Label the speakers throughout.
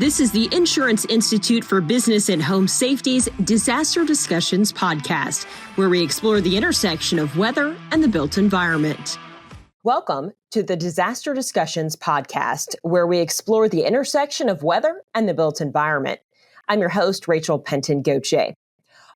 Speaker 1: This is the Insurance Institute for Business and Home Safety's Disaster Discussions podcast, where we explore the intersection of weather and the built environment. Welcome to the Disaster Discussions podcast, where we explore the intersection of weather and the built environment. I'm your host, Rachel Penton-Gauthier.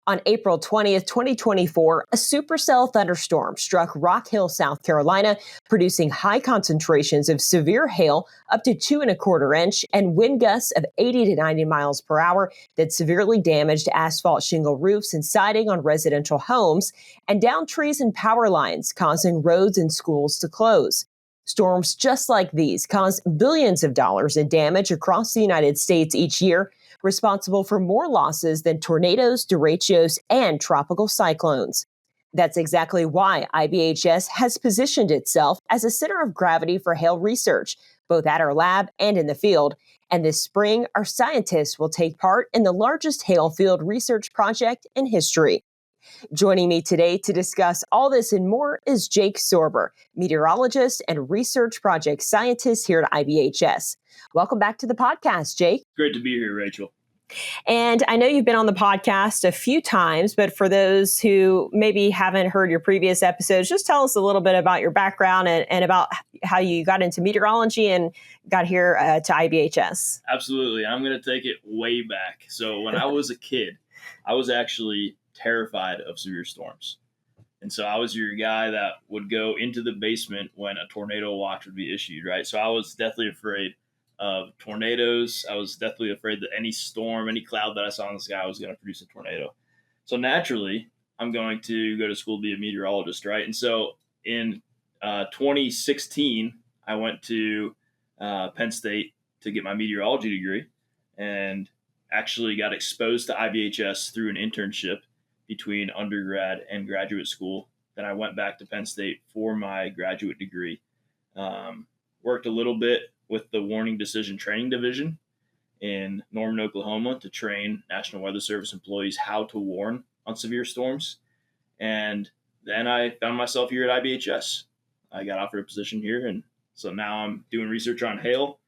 Speaker 1: On April 20th, 2024, a supercell thunderstorm struck Rock Hill, South Carolina, producing high concentrations of severe hail up to 2¼ inch and wind gusts of 80 to 90 miles per hour that severely damaged asphalt shingle roofs and siding on residential homes and downed trees and power lines, causing roads and schools to close. Storms just like these cause billions of dollars in damage across the United States each year, responsible for more losses than tornadoes, derechos, and tropical cyclones. That's exactly why IBHS has positioned itself as a center of gravity for hail research, both at our lab and in the field. And this spring, our scientists will take part in the largest hail field research project in history. Joining me today to discuss all this and more is Jake Sorber, meteorologist and research project scientist here at IBHS. Welcome back to the podcast, Jake.
Speaker 2: Great to be here, Rachel.
Speaker 1: And I know you've been on the podcast a few times, but for those who maybe haven't heard your previous episodes, just tell us a little bit about your background and about how you got into meteorology and got here to IBHS.
Speaker 2: Absolutely. I'm going to take it way back. So when I was a kid, I was actually terrified of severe storms. And so I was your guy that would go into the basement when a tornado watch would be issued, right? So I was deathly afraid of tornadoes. I was deathly afraid that any storm, any cloud that I saw in the sky was going to produce a tornado. So naturally, I'm going to go to school to be a meteorologist, right? And so in 2016, I went to Penn State to get my meteorology degree and actually got exposed to IBHS through an internship between undergrad and graduate school. Then I went back to Penn State for my graduate degree. Worked a little bit with the Warning Decision Training Division in Norman, Oklahoma, to train National Weather Service employees how to warn on severe storms. And then I found myself here at IBHS. I got offered a position here, and so now I'm doing research on hail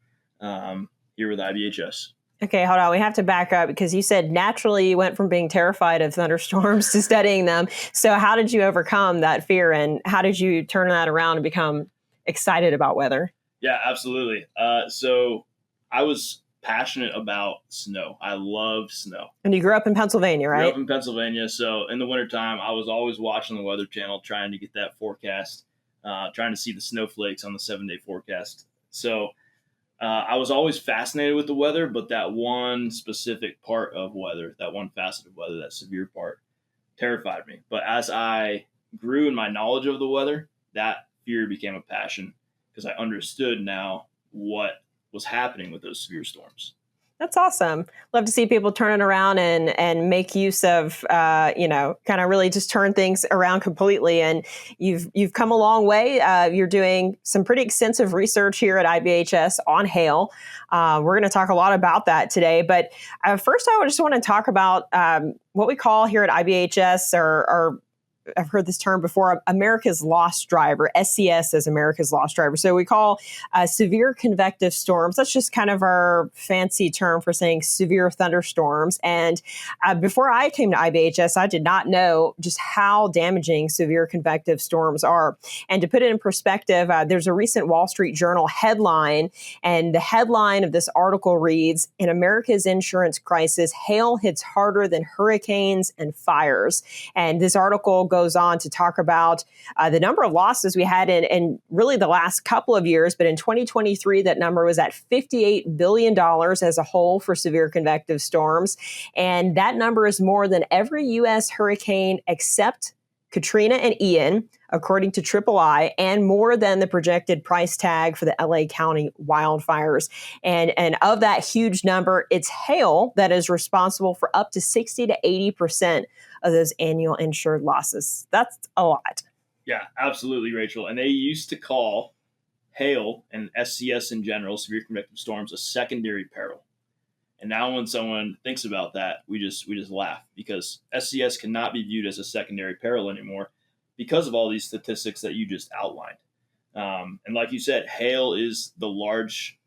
Speaker 2: here with IBHS.
Speaker 1: Okay, hold on. We have to back up because you said naturally you went from being terrified of thunderstorms to studying them. So how did you overcome that fear, and how did you turn that around and become excited about weather?
Speaker 2: Yeah, absolutely. So I was passionate about snow. I loved snow.
Speaker 1: And you grew up in Pennsylvania, right?
Speaker 2: Grew up in Pennsylvania. So in the wintertime, I was always watching the Weather Channel, trying to get that forecast, trying to see the snowflakes on the 7-day forecast. So I was always fascinated with the weather, but that one specific part of weather, that one facet of weather, that severe part, terrified me. But as I grew in my knowledge of the weather, that fear became a passion because I understood now what was happening with those severe storms.
Speaker 1: That's awesome. Love to see people turn it around and make use of, kind of really just turn things around completely. And you've come a long way. You're doing some pretty extensive research here at IBHS on hail. We're going to talk a lot about that today. But first, I just want to talk about what we call here at IBHS or I've heard this term before, America's Lost Driver, SCS as America's Lost Driver. So we call severe convective storms. That's just kind of our fancy term for saying severe thunderstorms. And before I came to IBHS, I did not know just how damaging severe convective storms are. And to put it in perspective, there's a recent Wall Street Journal headline, and the headline of this article reads, "In America's insurance crisis, hail hits harder than hurricanes and fires." And this article goes on to talk about the number of losses we had in really the last couple of years. But in 2023, that number was at $58 billion as a whole for severe convective storms. And that number is more than every U.S. hurricane except Katrina and Ian, according to III, and more than the projected price tag for the LA County wildfires. And of that huge number, it's hail that is responsible for up to 60 to 80% of those annual insured losses. That's a lot.
Speaker 2: Yeah, absolutely, Rachel. And they used to call hail and SCS in general, severe convective storms, a secondary peril. And now when someone thinks about that, we just laugh, because SCS cannot be viewed as a secondary peril anymore because of all these statistics that you just outlined. And like you said, hail is the large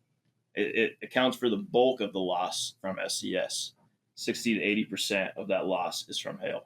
Speaker 2: it accounts for the bulk of the loss from SCS. 60 to 80% of that loss is from hail.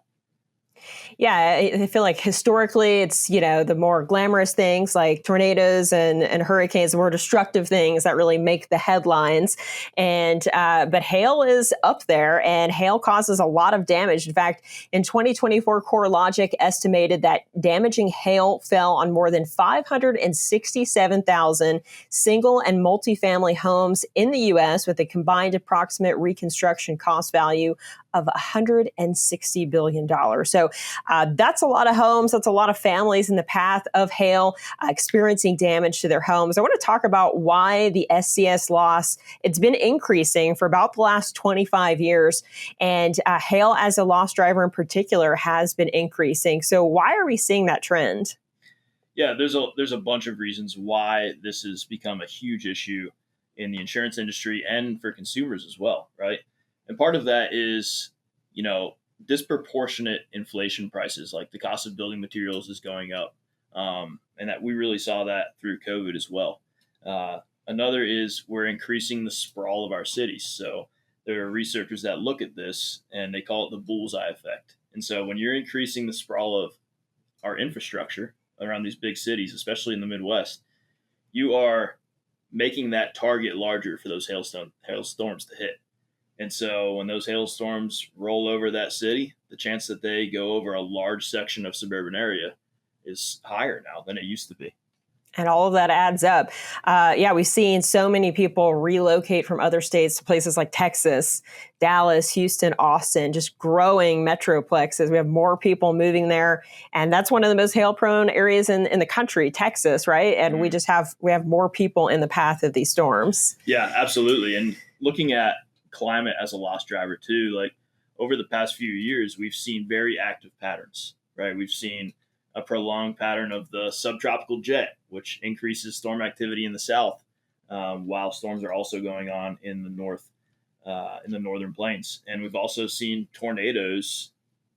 Speaker 1: Yeah, I feel like historically it's, the more glamorous things like tornadoes and hurricanes, the more destructive things that really make the headlines. But hail is up there, and hail causes a lot of damage. In fact, in 2024, CoreLogic estimated that damaging hail fell on more than 567,000 single and multifamily homes in the U.S. with a combined approximate reconstruction cost value of $160 billion. So that's a lot of homes. That's a lot of families in the path of hail experiencing damage to their homes. I want to talk about why the SCS loss, it's been increasing for about the last 25 years. And hail as a loss driver in particular has been increasing. So why are we seeing that trend?
Speaker 2: Yeah, there's a bunch of reasons why this has become a huge issue in the insurance industry and for consumers as well, right? And part of that is, disproportionate inflation prices, like the cost of building materials is going up. And that we really saw that through COVID as well. Another is we're increasing the sprawl of our cities. So there are researchers that look at this and they call it the bullseye effect. And so when you're increasing the sprawl of our infrastructure around these big cities, especially in the Midwest, you are making that target larger for those hailstorms to hit. And so when those hailstorms roll over that city, the chance that they go over a large section of suburban area is higher now than it used to be.
Speaker 1: And all of that adds up. We've seen so many people relocate from other states to places like Texas, Dallas, Houston, Austin, just growing metroplexes. We have more people moving there. And that's one of the most hail-prone areas in the country, Texas, right? And we have more people in the path of these storms.
Speaker 2: Yeah, absolutely. And looking at climate as a loss driver too, like over the past few years, we've seen very active patterns, right? We've seen a prolonged pattern of the subtropical jet, which increases storm activity in the south, while storms are also going on in the north, in the northern plains. And we've also seen tornadoes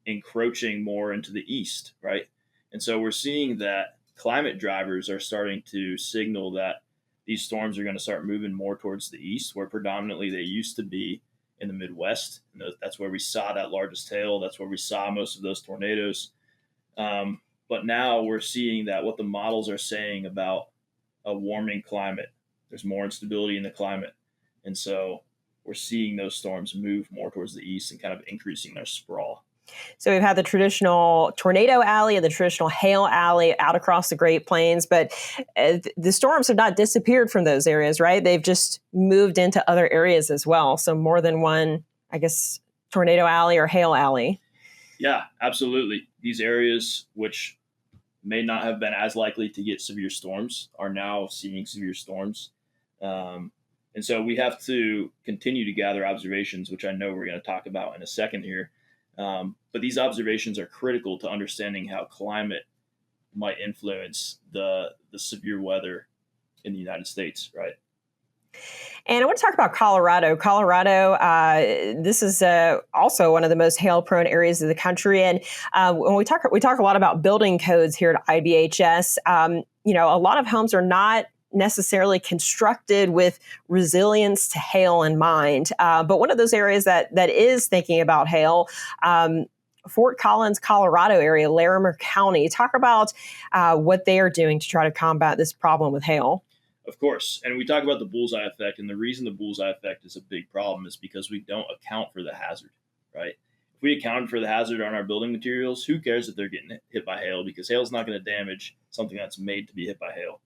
Speaker 2: encroaching more into the east, right? And so we're seeing that climate drivers are starting to signal that these storms are going to start moving more towards the east, where predominantly they used to be in the Midwest. And that's where we saw that largest hail. That's where we saw most of those tornadoes. But now we're seeing that what the models are saying about a warming climate, there's more instability in the climate. And so we're seeing those storms move more towards the east and kind of increasing their sprawl.
Speaker 1: So we've had the traditional tornado alley and the traditional hail alley out across the Great Plains, but the storms have not disappeared from those areas, right? They've just moved into other areas as well. So more than one, I guess, tornado alley or hail alley.
Speaker 2: Yeah, absolutely. These areas, which may not have been as likely to get severe storms, are now seeing severe storms. And so we have to continue to gather observations, which I know we're going to talk about in a second here. But these observations are critical to understanding how climate might influence the severe weather in the United States, right?
Speaker 1: And I want to talk about Colorado. This is also one of the most hail-prone areas of the country. And when we talk a lot about building codes here at IBHS. A lot of homes are not necessarily constructed with resilience to hail in mind. But one of those areas that is thinking about hail, Fort Collins, Colorado area, Larimer County. Talk about what they are doing to try to combat this problem with hail.
Speaker 2: Of course. And we talk about the bullseye effect. And the reason the bullseye effect is a big problem is because we don't account for the hazard, right? If we accounted for the hazard on our building materials, who cares if they're getting hit by hail? Because hail is not going to damage something that's made to be hit by hail.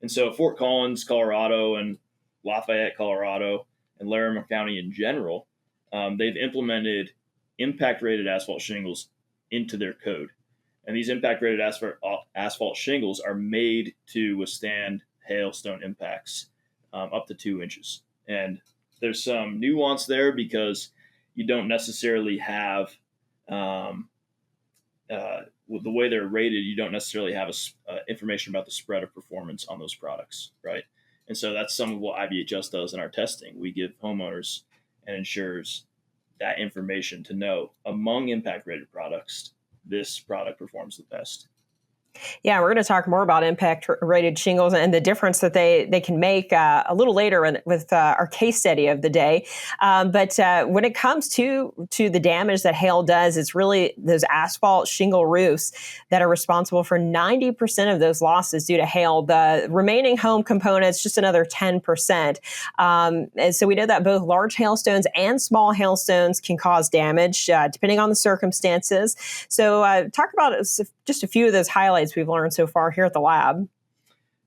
Speaker 2: And so Fort Collins, Colorado, and Lafayette, Colorado, and Larimer County in general, they've implemented impact-rated asphalt shingles into their code. And these impact-rated asphalt shingles are made to withstand hailstone impacts up to 2 inches. And there's some nuance there because you don't necessarily have, with the way they're rated, you don't necessarily have information about the spread of performance on those products, right? And so that's some of what IBHS does in our testing. We give homeowners and insurers that information to know among impact rated products, this product performs the best.
Speaker 1: Yeah, we're going to talk more about impact-rated shingles and the difference that they can make a little later with our case study of the day. But when it comes to the damage that hail does, it's really those asphalt shingle roofs that are responsible for 90% of those losses due to hail. The remaining home components, just another 10%. And so we know that both large hailstones and small hailstones can cause damage depending on the circumstances. So talk about just a few of those highlights we've learned so far here at the lab.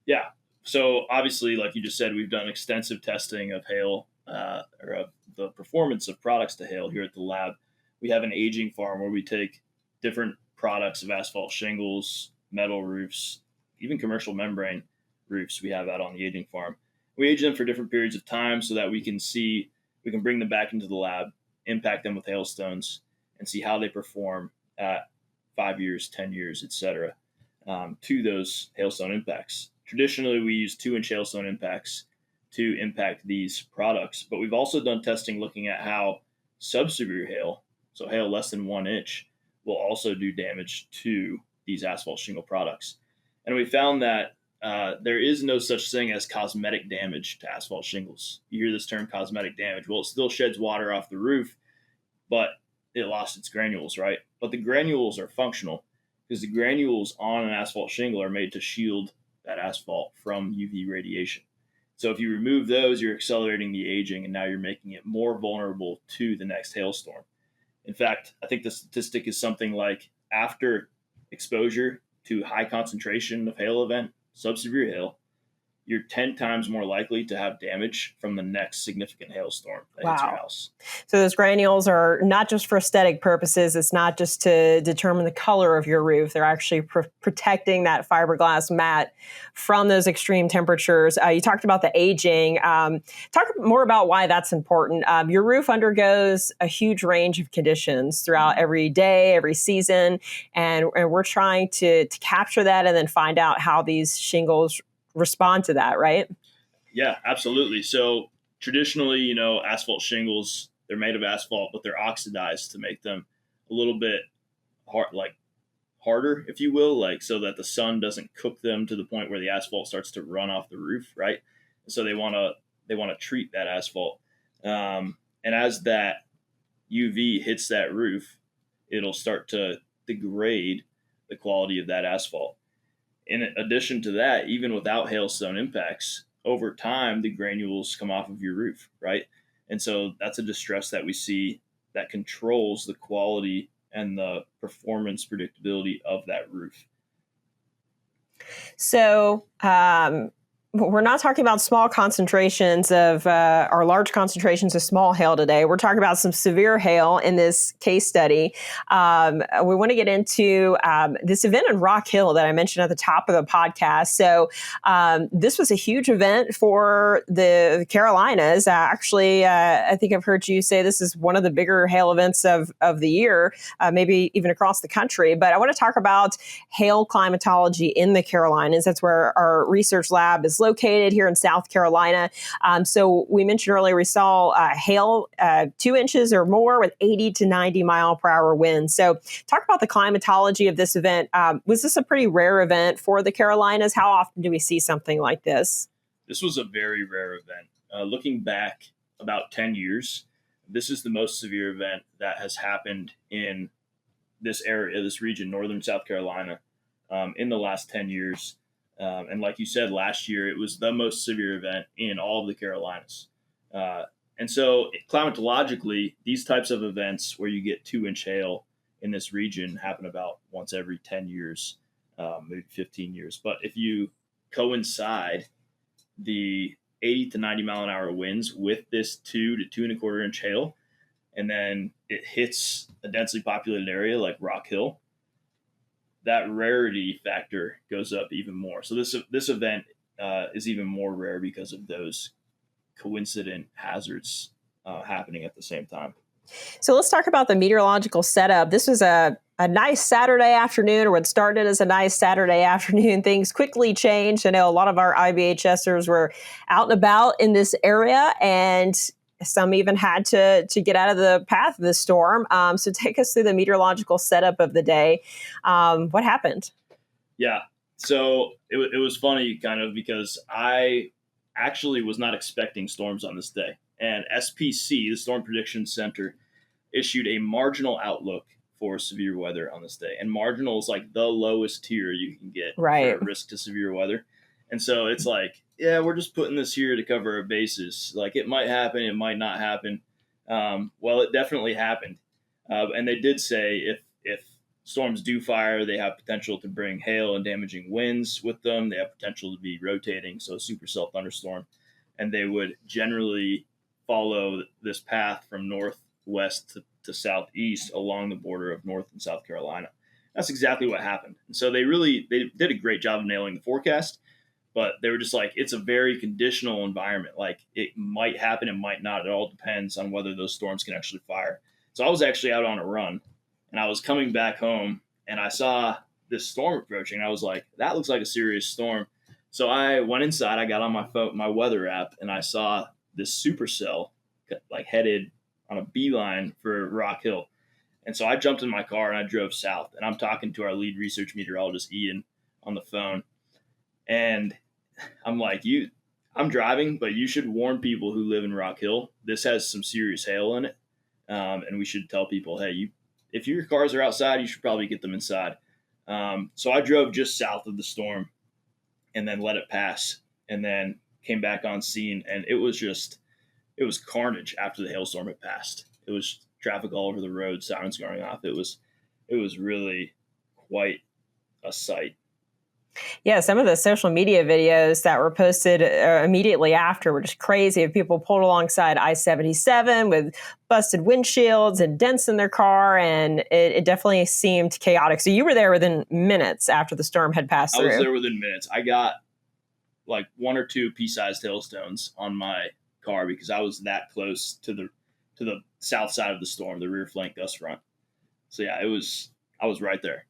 Speaker 2: Yeah. So obviously, like you just said, we've done extensive testing of hail or of the performance of products to hail here at the lab. We have an aging farm where we take different products of asphalt shingles, metal roofs, even commercial membrane roofs we have out on the aging farm. We age them for different periods of time so that we can bring them back into the lab, impact them with hailstones, and see how they perform at 5 years, 10 years, etc. To those hailstone impacts. Traditionally, we use 2-inch hailstone impacts to impact these products, but we've also done testing looking at how subsevere hail, so hail less than 1 inch, will also do damage to these asphalt shingle products. And we found that there is no such thing as cosmetic damage to asphalt shingles. You hear this term cosmetic damage. Well, it still sheds water off the roof, but it lost its granules, right? But the granules are functional because the granules on an asphalt shingle are made to shield that asphalt from UV radiation. So if you remove those, you're accelerating the aging, and now you're making it more vulnerable to the next hailstorm. In fact, I think the statistic is something like after exposure to high concentration of hail event, subsevere hail, you're 10 times more likely to have damage from the next significant hailstorm that hits your house.
Speaker 1: So those granules are not just for aesthetic purposes. It's not just to determine the color of your roof. They're actually protecting that fiberglass mat from those extreme temperatures. You talked about the aging. Talk more about why that's important. Your roof undergoes a huge range of conditions throughout every day, every season, and we're trying to capture that and then find out how these shingles respond to that, right?
Speaker 2: Yeah, absolutely. So traditionally, asphalt shingles, they're made of asphalt, but they're oxidized to make them a little bit harder, if you will, so that the sun doesn't cook them to the point where the asphalt starts to run off the roof, right? So they want to treat that asphalt, and as that UV hits that roof, it'll start to degrade the quality of that asphalt. In addition to that, even without hailstone impacts, over time, the granules come off of your roof, right? And so that's a distress that we see that controls the quality and the performance predictability of that roof.
Speaker 1: So, we're not talking about small concentrations of or large concentrations of small hail today. We're talking about some severe hail in this case study. We want to get into this event in Rock Hill that I mentioned at the top of the podcast. So this was a huge event for the Carolinas. Actually, I think I've heard you say this is one of the bigger hail events of the year, maybe even across the country. But I want to talk about hail climatology in the Carolinas. That's where our research lab is located here in South Carolina. So we mentioned earlier we saw hail 2 inches or more with 80 to 90 mile per hour winds. So talk about the climatology of this event. Was this a pretty rare event for the Carolinas? How often do we see something like this?
Speaker 2: This was a very rare event. Looking back about 10 years, this is the most severe event that has happened in this area, this region, northern South Carolina, in the last 10 years. And like you said, last year, it was the most severe event in all of the Carolinas. And so climatologically, these types of events where you get 2-inch hail in this region happen about once every 10 years, maybe 15 years. But if you coincide the 80 to 90 mile an hour winds with this 2 to 2.25 inch hail, and then it hits a densely populated area like Rock Hill, that rarity factor goes up even more. So this event is even more rare because of those coincident hazards happening at the same time.
Speaker 1: So let's talk about the meteorological setup. This was a nice Saturday afternoon, or what started as a nice Saturday afternoon. Things quickly changed. I know a lot of our IBHSers were out and about in this area, and some even had to get out of the path of the storm. So take us through the meteorological setup of the day. What happened?
Speaker 2: Yeah. So it was funny kind of because I actually was not expecting storms on this day. And SPC, the Storm Prediction Center, issued a marginal outlook for severe weather on this day. And marginal is like the lowest tier you can get
Speaker 1: Right.
Speaker 2: for risk to severe weather. And so it's like, yeah, we're just putting this here to cover our bases. Like it might happen, it might not happen. Well, it definitely happened. And they did say if storms do fire, they have potential to bring hail and damaging winds with them. They have potential to be rotating, so supercell thunderstorm. And they would generally follow this path from northwest to southeast along the border of North and South Carolina. That's exactly what happened. And so they did a great job of nailing the forecast, but they were just like, it's a very conditional environment. Like it might happen, it might not. It all depends on whether those storms can actually fire. So I was actually out on a run and I was coming back home and I saw this storm approaching. I was like, that looks like a serious storm. So I went inside, I got on my phone, my weather app, and I saw this supercell like headed on a beeline for Rock Hill. And so I jumped in my car and I drove south. And I'm talking to our lead research meteorologist, Ian, on the phone. And I'm like, I'm driving, but you should warn people who live in Rock Hill. This has some serious hail in it. And we should tell people, hey, if your cars are outside, you should probably get them inside. So I drove just south of the storm and then let it pass and then came back on scene. And it was carnage after the hailstorm had passed. It was traffic all over the road, sirens going off. It was really quite a sight.
Speaker 1: Yeah, some of the social media videos that were posted immediately after were just crazy. People pulled alongside I-77 with busted windshields and dents in their car, and it definitely seemed chaotic. So you were there within minutes after the storm had passed through.
Speaker 2: I was there within minutes. I got like one or two pea-sized hailstones on my car because I was that close to the south side of the storm, the rear flank gust front. So yeah, I was right there.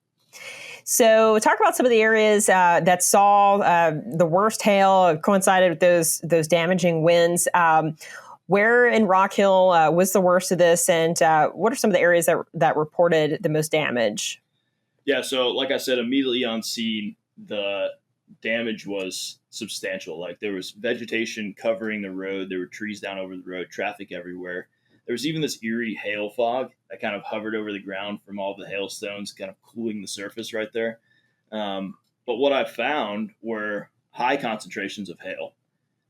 Speaker 1: So talk about some of the areas that saw the worst hail, coincided with those damaging winds. Where in Rock Hill was the worst of this, and what are some of the areas that reported the most damage?
Speaker 2: Yeah, so like I said, immediately on scene, the damage was substantial. Like there was vegetation covering the road, there were trees down over the road, traffic everywhere. There was even this eerie hail fog that kind of hovered over the ground from all the hailstones, kind of cooling the surface right there. But what I found were high concentrations of hail,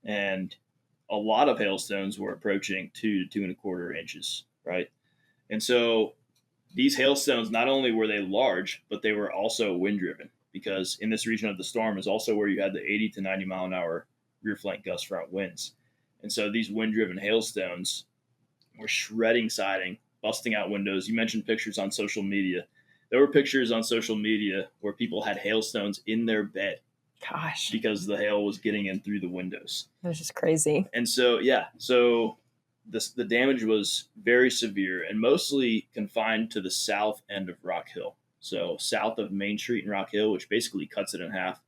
Speaker 2: and a lot of hailstones were approaching 2 to 2.25 inches, right? And so these hailstones, not only were they large, but they were also wind driven because in this region of the storm is also where you had the 80 to 90 mile an hour rear flank gust front winds. And so these wind driven hailstones were shredding siding, busting out windows. You mentioned pictures on social media. There were pictures on social media where people had hailstones in their bed.
Speaker 1: Gosh.
Speaker 2: Because the hail was getting in through the windows.
Speaker 1: That's just crazy.
Speaker 2: And so, yeah, so the damage was very severe and mostly confined to the south end of Rock Hill. So south of Main Street in Rock Hill, which basically cuts it in half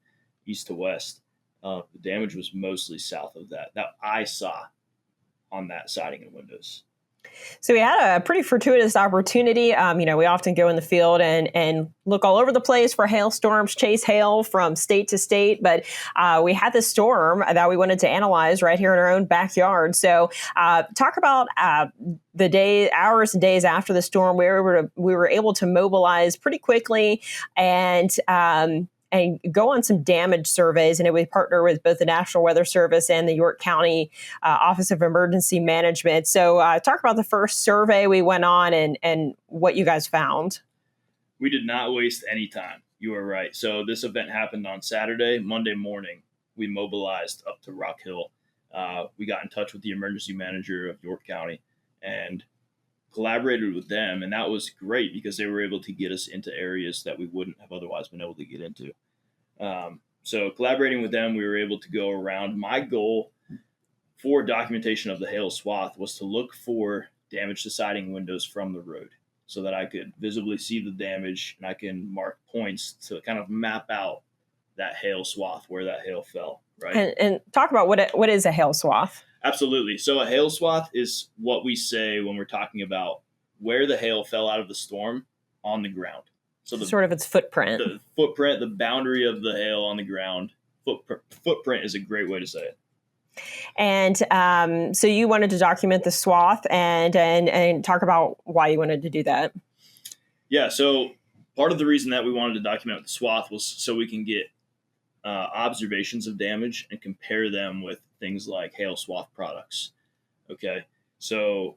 Speaker 2: east to west. The damage was mostly south of that I saw on that siding and windows.
Speaker 1: So we had a pretty fortuitous opportunity. We often go in the field and look all over the place for hailstorms, chase hail from state to state. But we had this storm that we wanted to analyze right here in our own backyard. So talk about the hours and days after the storm. We were able to mobilize pretty quickly and go on some damage surveys. And we partner with both the National Weather Service and the York County Office of Emergency Management. So talk about the first survey we went on and what you guys found.
Speaker 2: We did not waste any time. You are right. So this event happened on Saturday. Monday morning, we mobilized up to Rock Hill. We got in touch with the emergency manager of York County and collaborated with them, and that was great because they were able to get us into areas that we wouldn't have otherwise been able to get into. So collaborating with them, we were able to go around. My goal for documentation of the hail swath was to look for damage to siding windows from the road so that I could visibly see the damage and I can mark points to kind of map out that hail swath where that hail fell. Right.
Speaker 1: And talk about what is a hail swath.
Speaker 2: Absolutely. So a hail swath is what we say when we're talking about where the hail fell out of the storm on the ground. So
Speaker 1: sort of its footprint.
Speaker 2: The footprint, the boundary of the hail on the ground. Footprint is a great way to say it.
Speaker 1: And so you wanted to document the swath and talk about why you wanted to do that.
Speaker 2: Yeah. So part of the reason that we wanted to document the swath was so we can get observations of damage and compare them with things like hail swath products. Okay. So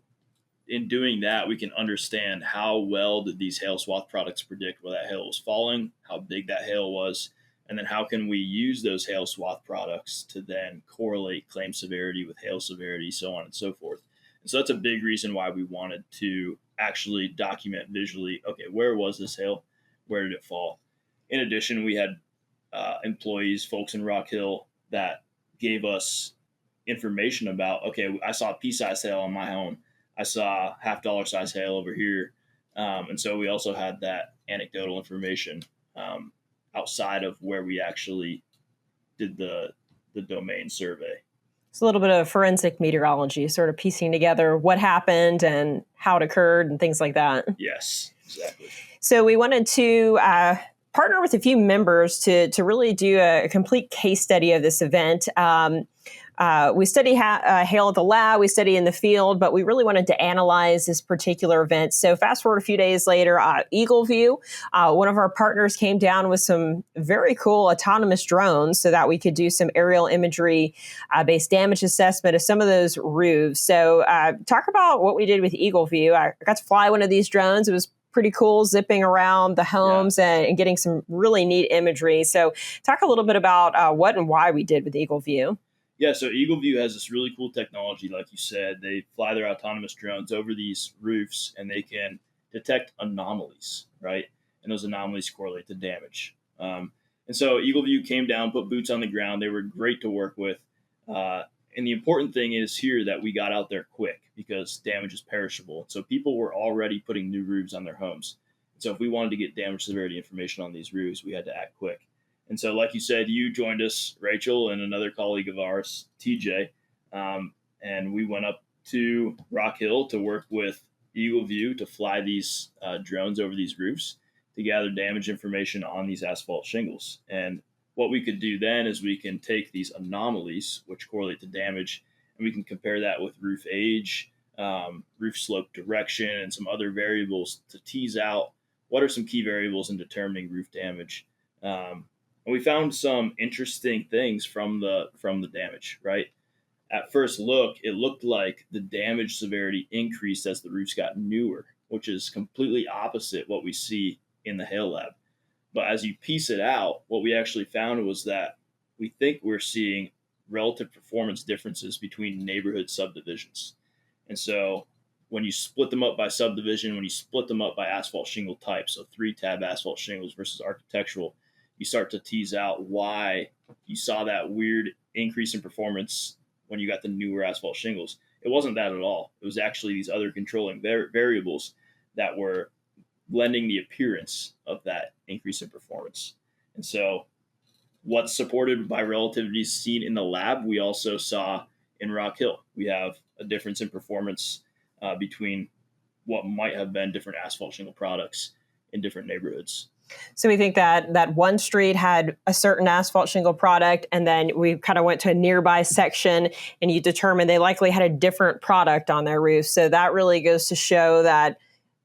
Speaker 2: in doing that, we can understand how well did these hail swath products predict where that hail was falling, how big that hail was, and then how can we use those hail swath products to then correlate claim severity with hail severity, so on and so forth. And so that's a big reason why we wanted to actually document visually, okay, where was this hail? Where did it fall? In addition, we had employees, folks in Rock Hill that gave us information about, okay, I saw pea-sized hail on my home. I saw $half size hail over here. And so we also had that anecdotal information outside of where we actually did the domain survey.
Speaker 1: It's a little bit of forensic meteorology, sort of piecing together what happened and how it occurred and things like that.
Speaker 2: Yes, exactly.
Speaker 1: So we wanted to partner with a few members to really do a complete case study of this event. We study hail at the lab, we study in the field, but we really wanted to analyze this particular event. So fast forward a few days later, Eagle View, one of our partners came down with some very cool autonomous drones so that we could do some aerial imagery based damage assessment of some of those roofs. So talk about what we did with Eagle View. I got to fly one of these drones. It was pretty cool, zipping around the homes and getting some really neat imagery. So talk a little bit about what and why we did with Eagle View.
Speaker 2: Yeah, so Eagle View has this really cool technology, like you said. They fly their autonomous drones over these roofs, and they can detect anomalies, right? And those anomalies correlate to damage. And so Eagle View came down, put boots on the ground. They were great to work with. And the important thing is here that we got out there quick because damage is perishable. So people were already putting new roofs on their homes. So if we wanted to get damage severity information on these roofs, we had to act quick. And so, like you said, you joined us, Rachel, and another colleague of ours, TJ, and we went up to Rock Hill to work with Eagle View to fly these drones over these roofs to gather damage information on these asphalt shingles. And what we could do then is we can take these anomalies, which correlate to damage, and we can compare that with roof age, roof slope direction, and some other variables to tease out what are some key variables in determining roof damage. And we found some interesting things from the damage, right? At first look, it looked like the damage severity increased as the roofs got newer, which is completely opposite what we see in the hail lab. But as you piece it out, what we actually found was that we think we're seeing relative performance differences between neighborhood subdivisions. And so when you split them up by subdivision, when you split them up by asphalt shingle type, so 3-tab asphalt shingles versus architectural, you start to tease out why you saw that weird increase in performance when you got the newer asphalt shingles. It wasn't that at all. It was actually these other controlling variables that were lending the appearance of that increase in performance. And so what's supported by relativity seen in the lab, we also saw in Rock Hill. We have a difference in performance between what might have been different asphalt shingle products in different neighborhoods.
Speaker 1: So we think that one street had a certain asphalt shingle product, and then we kind of went to a nearby section, and you determined they likely had a different product on their roof. So that really goes to show that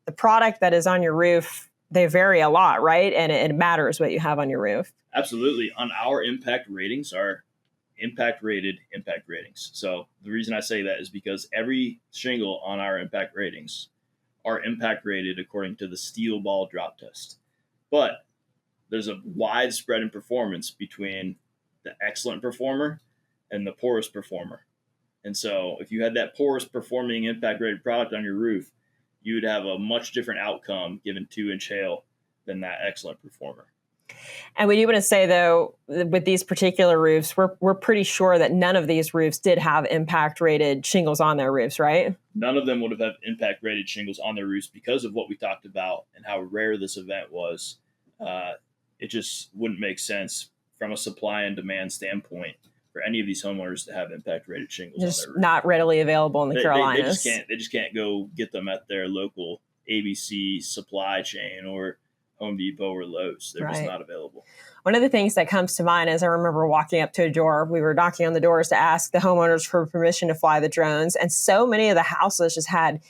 Speaker 1: the product that is on your roof, they vary a lot, right? And it matters what you have on your roof.
Speaker 2: Absolutely. On our impact ratings, our impact ratings. So the reason I say that is because every shingle on our impact ratings are impact rated according to the steel ball drop test. But there's a wide spread in performance between the excellent performer and the poorest performer. And so if you had that poorest performing impact rated product on your roof, you would have a much different outcome given 2-inch hail than that excellent performer.
Speaker 1: And we do want to say, though, with these particular roofs, we're pretty sure that none of these roofs did have impact rated shingles on their roofs, right?
Speaker 2: None of them would have had impact rated shingles on their roofs because of what we talked about and how rare this event was. It just wouldn't make sense from a supply and demand standpoint for any of these homeowners to have impact rated shingles
Speaker 1: just
Speaker 2: on their roof.
Speaker 1: Not readily available in the Carolinas.
Speaker 2: They just can't go get them at their local ABC supply chain or Home Depot or Lowe's. They're just not available.
Speaker 1: One of the things that comes to mind is I remember walking up to a door. We were knocking on the doors to ask the homeowners for permission to fly the drones. And so many of the houses just had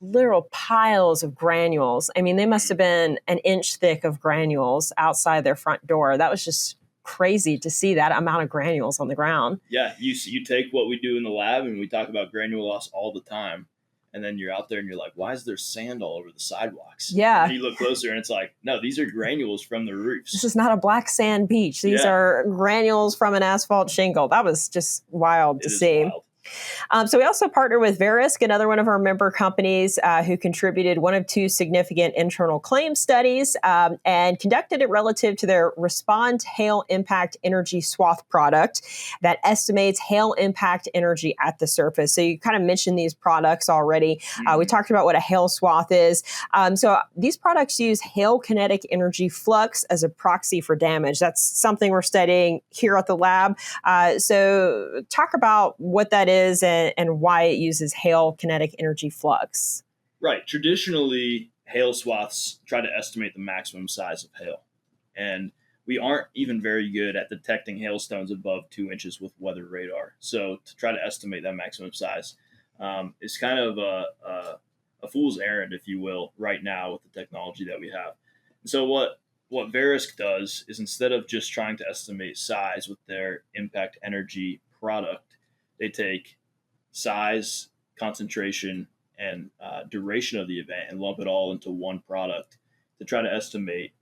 Speaker 1: literal piles of granules. I mean, they must have been an inch thick of granules outside their front door. That was just crazy to see that amount of granules on the ground.
Speaker 2: Yeah, you take what we do in the lab and we talk about granule loss all the time. And then you're out there and you're like, why is there sand all over the sidewalks?
Speaker 1: Yeah.
Speaker 2: And you look closer and it's like, no, these are granules from the roofs.
Speaker 1: This is not a black sand beach. These are granules from an asphalt shingle. That was just wild to see. Wild. So we also partner with Verisk, another one of our member companies who contributed one of two significant internal claim studies and conducted it relative to their Respond Hail Impact Energy Swath product that estimates hail impact energy at the surface. So you kind of mentioned these products already. We talked about what a hail swath is. So these products use hail kinetic energy flux as a proxy for damage. That's something we're studying here at the lab. So talk about what that is and why it uses hail kinetic energy flux.
Speaker 2: Right. Traditionally, hail swaths try to estimate the maximum size of hail. And we aren't even very good at detecting hailstones above 2 inches with weather radar. So to try to estimate that maximum size is kind of a fool's errand, if you will, right now with the technology that we have. And so what Verisk does is instead of just trying to estimate size with their impact energy product, they take size, concentration, and duration of the event and lump it all into one product to try to estimate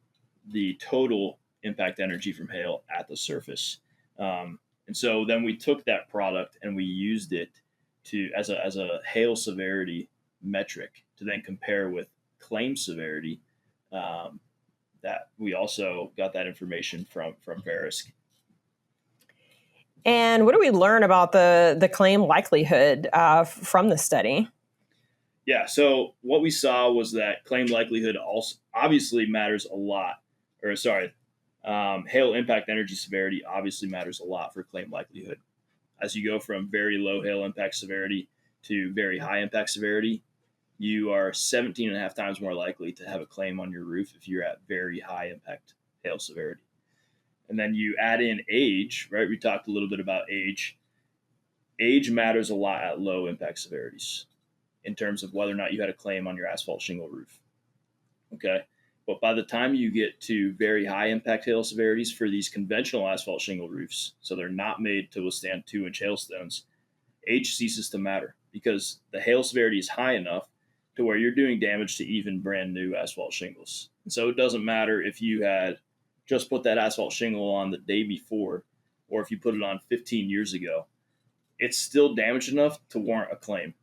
Speaker 2: the total impact energy from hail at the surface. And so then we took that product and we used it as a hail severity metric to then compare with claim severity. That we also got that information from Verisk.
Speaker 1: And what do we learn about the claim likelihood from the study?
Speaker 2: Yeah, so what we saw was that claim likelihood also obviously matters a lot. Hail impact energy severity obviously matters a lot for claim likelihood. As you go from very low hail impact severity to very high impact severity, you are 17 and a half times more likely to have a claim on your roof if you're at very high impact hail severity. And then you add in age, right? We talked a little bit about age. Age matters a lot at low impact severities in terms of whether or not you had a claim on your asphalt shingle roof. Okay. But by the time you get to very high impact hail severities for these conventional asphalt shingle roofs, so they're not made to withstand 2-inch hailstones, age ceases to matter because the hail severity is high enough to where you're doing damage to even brand new asphalt shingles. And so it doesn't matter if you had just put that asphalt shingle on the day before, or if you put it on 15 years ago, it's still damaged enough to warrant a claim.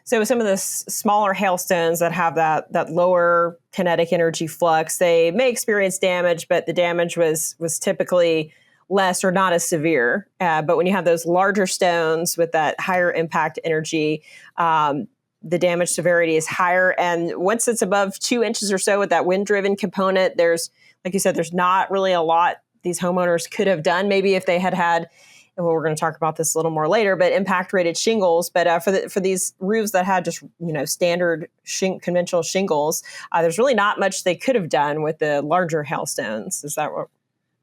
Speaker 1: So some of the smaller hailstones that have that lower kinetic energy flux, they may experience damage, but the damage was typically less or not as severe. But when you have those larger stones with that higher impact energy, the damage severity is higher. And once it's above 2 inches or so with that wind-driven component, there's, like you said, there's not really a lot these homeowners could have done. Maybe if they had, well, we're going to talk about this a little more later, but impact rated shingles. But for these roofs that had just, standard conventional shingles, there's really not much they could have done with the larger hailstones. Is that what?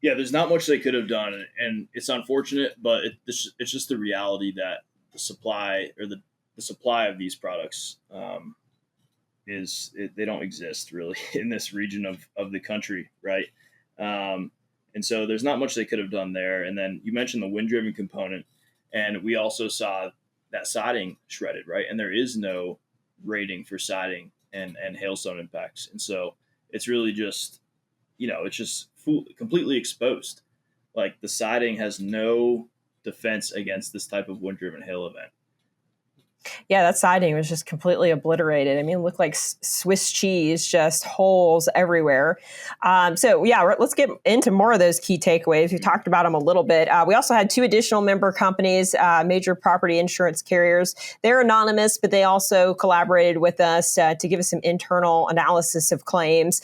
Speaker 2: Yeah, there's not much they could have done. And it's unfortunate, but it's just the reality that the supply or the supply of these products they don't exist really in this region of the country, right? And so there's not much they could have done there. And then you mentioned the wind-driven component, and we also saw that siding shredded, right? And there is no rating for siding and hailstone impacts. And so it's really just, it's just completely exposed. Like the siding has no defense against this type of wind-driven hail event.
Speaker 1: Yeah, that siding was just completely obliterated. I mean, it looked like Swiss cheese, just holes everywhere. Let's get into more of those key takeaways. We talked about them a little bit. We also had two additional member companies, major property insurance carriers. They're anonymous, but they also collaborated with us to give us some internal analysis of claims.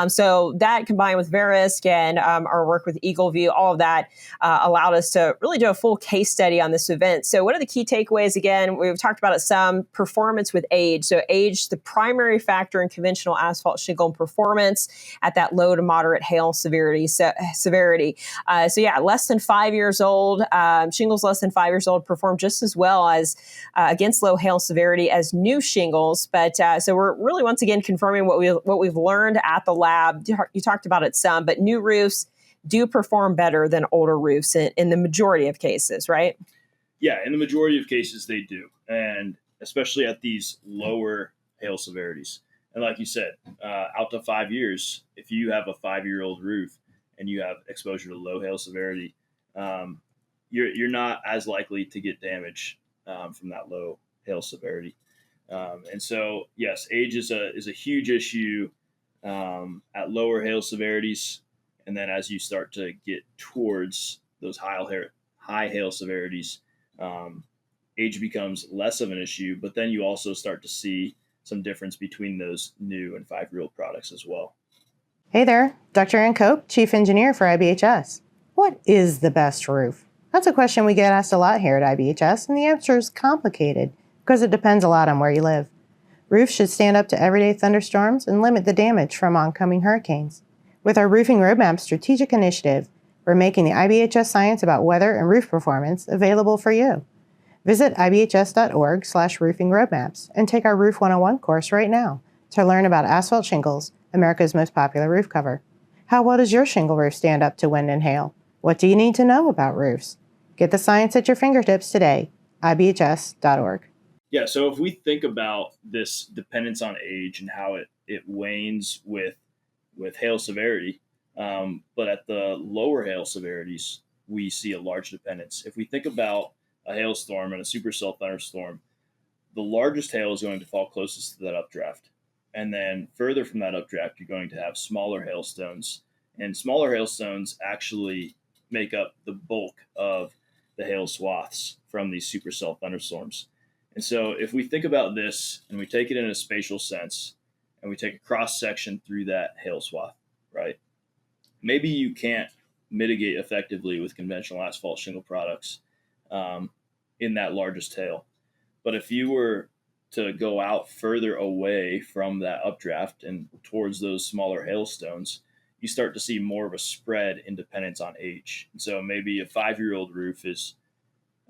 Speaker 1: So that combined with Verisk and our work with EagleView, all of that allowed us to really do a full case study on this event. So what are the key takeaways? Again, we've talked about it some, performance with age. So age, the primary factor in conventional asphalt shingle performance at that low to moderate hail severity. So yeah, less than 5 years old, shingles less than 5 years old perform just as well as against low hail severity as new shingles. But so we're really once again confirming what we've learned at the lab. You talked about it some, but new roofs do perform better than older roofs in the majority of cases, right?
Speaker 2: Yeah, in the majority of cases they do, and especially at these lower hail severities. And like you said, out to 5 years, if you have a 5-year-old roof and you have exposure to low hail severity, you're not as likely to get damage from that low hail severity. And so, yes, age is a huge issue at lower hail severities, and then as you start to get towards those high hail severities, age becomes less of an issue. But then you also start to see some difference between those new and 5-year-old products as well.
Speaker 3: Hey there, Dr. Ann Cope, Chief Engineer for IBHS. What is the best roof? That's a question we get asked a lot here at IBHS, and the answer is complicated because it depends a lot on where you live. Roofs should stand up to everyday thunderstorms and limit the damage from oncoming hurricanes. With our Roofing Roadmap strategic initiative, we're making the IBHS science about weather and roof performance available for you. Visit ibhs.org/roofing roadmaps and take our Roof 101 course right now to learn about asphalt shingles, America's most popular roof cover. How well does your shingle roof stand up to wind and hail? What do you need to know about roofs? Get the science at your fingertips today, ibhs.org.
Speaker 2: Yeah, so if we think about this dependence on age and how it wanes with hail severity, but at the lower hail severities, we see a large dependence. If we think about a hailstorm and a supercell thunderstorm, the largest hail is going to fall closest to that updraft. And then further from that updraft, you're going to have smaller hailstones. And smaller hailstones actually make up the bulk of the hail swaths from these supercell thunderstorms. And so if we think about this and we take it in a spatial sense and we take a cross section through that hail swath, right? Maybe you can't mitigate effectively with conventional asphalt shingle products in that largest hail. But if you were to go out further away from that updraft and towards those smaller hailstones, you start to see more of a spread in dependence on age. And so maybe a 5-year-old roof is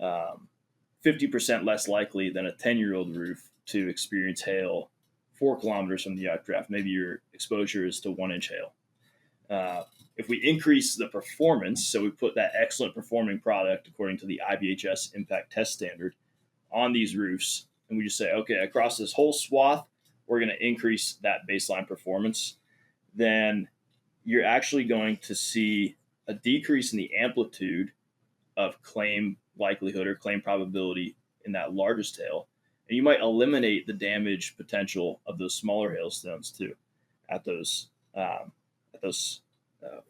Speaker 2: 50% less likely than a 10-year-old roof to experience hail 4 kilometers from the updraft. Maybe your exposure is to 1-inch hail. If we increase the performance, so we put that excellent performing product according to the IBHS impact test standard on these roofs, and we just say, okay, across this whole swath, we're going to increase that baseline performance, then you're actually going to see a decrease in the amplitude of claim likelihood or claim probability in that largest hail. And you might eliminate the damage potential of those smaller hailstones too at those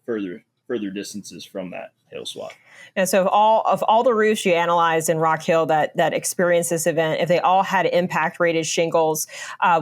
Speaker 2: further distances from that hail swath.
Speaker 1: And so of all the roofs you analyzed in Rock Hill that experienced this event, if they all had impact rated shingles,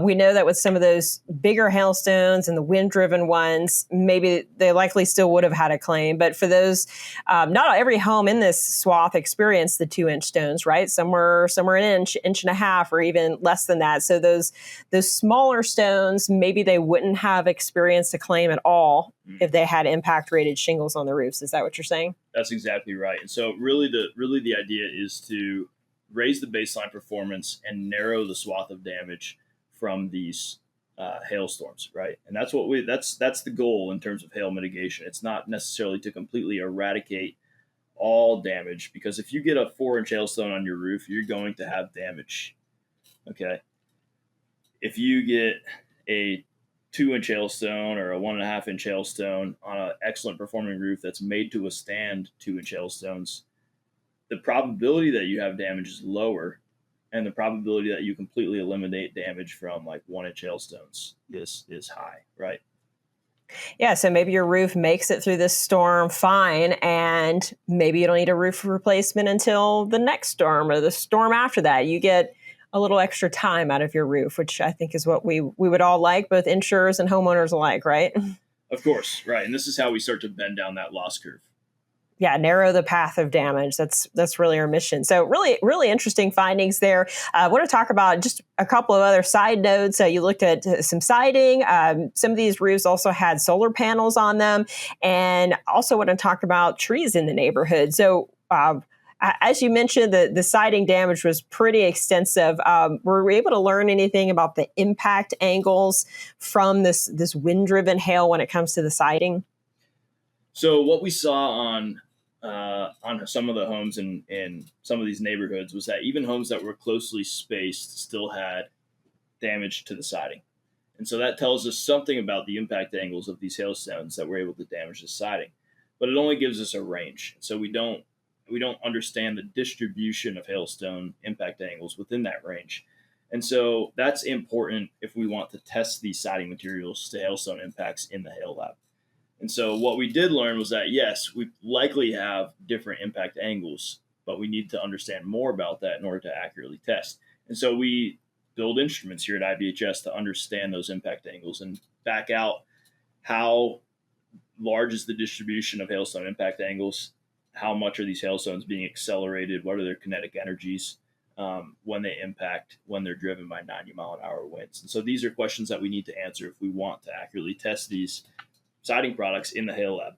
Speaker 1: we know that with some of those bigger hailstones and the wind driven ones, maybe they likely still would have had a claim. But for those, not every home in this swath experienced the 2-inch stones, right? Some were an inch and a half, or even less than that. So those smaller stones, maybe they wouldn't have experienced a claim at all if they had impact rated shingles on the roofs. Is that what you're saying?
Speaker 2: That's exactly right. And so really the idea is to raise the baseline performance and narrow the swath of damage from these hailstorms, right? And that's that's the goal in terms of hail mitigation. It's not necessarily to completely eradicate all damage, because if you get a 4-inch hailstone on your roof, you're going to have damage. Okay. If you get a 2-inch hailstone or a 1.5-inch hailstone on an excellent performing roof that's made to withstand 2-inch hailstones, the probability that you have damage is lower, and the probability that you completely eliminate damage from like 1-inch hailstones is high, right?
Speaker 1: Yeah, so maybe your roof makes it through this storm fine, and maybe you don't need a roof replacement until the next storm or the storm after that. You get a little extra time out of your roof, which I think is what we would all like, both insurers and homeowners alike, right?
Speaker 2: Of course, right. And this is how we start to bend down that loss curve.
Speaker 1: narrow the path of damage. That's really our mission. So really, really interesting findings there. I want to talk about just a couple of other side notes. You looked at some siding. Some of these roofs also had solar panels on them, and also want to talk about trees in the neighborhood. So as you mentioned, the siding damage was pretty extensive. Were we able to learn anything about the impact angles from this wind-driven hail when it comes to the siding?
Speaker 2: So what we saw on some of the homes in some of these neighborhoods was that even homes that were closely spaced still had damage to the siding. And so that tells us something about the impact angles of these hailstones that were able to damage the siding. But it only gives us a range. So we don't understand the distribution of hailstone impact angles within that range. And so that's important if we want to test these siding materials to hailstone impacts in the hail lab. And so what we did learn was that, yes, we likely have different impact angles, but we need to understand more about that in order to accurately test. And so we build instruments here at IBHS to understand those impact angles and back out how large is the distribution of hailstone impact angles, how much are these hailstones being accelerated, what are their kinetic energies when they impact, when they're driven by 90-mile-an-hour winds. And so these are questions that we need to answer if we want to accurately test these siding products in the hail lab.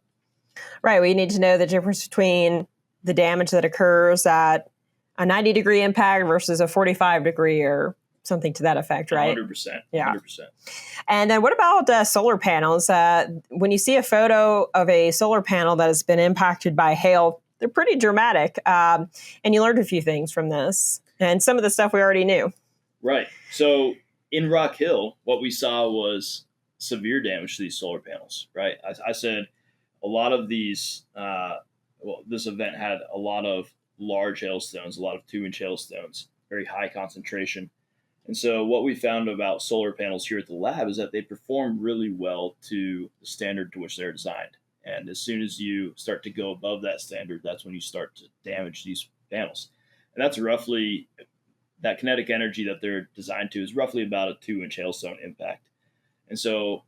Speaker 1: Right. We need to know the difference between the damage that occurs at a 90-degree impact versus a 45-degree or something to that effect, right?
Speaker 2: 100%.
Speaker 1: Yeah.
Speaker 2: 100%.
Speaker 1: And then what about solar panels? When you see a photo of a solar panel that has been impacted by hail, they're pretty dramatic. And you learned a few things from this. And some of the stuff we already knew.
Speaker 2: Right. So in Rock Hill, what we saw was severe damage to these solar panels, right? I said a lot of these, this event had a lot of large hailstones, a lot of 2-inch hailstones, very high concentration. And so what we found about solar panels here at the lab is that they perform really well to the standard to which they're designed. And as soon as you start to go above that standard, that's when you start to damage these panels. And that's roughly, that kinetic energy that they're designed to is roughly about a 2-inch hailstone impact. And so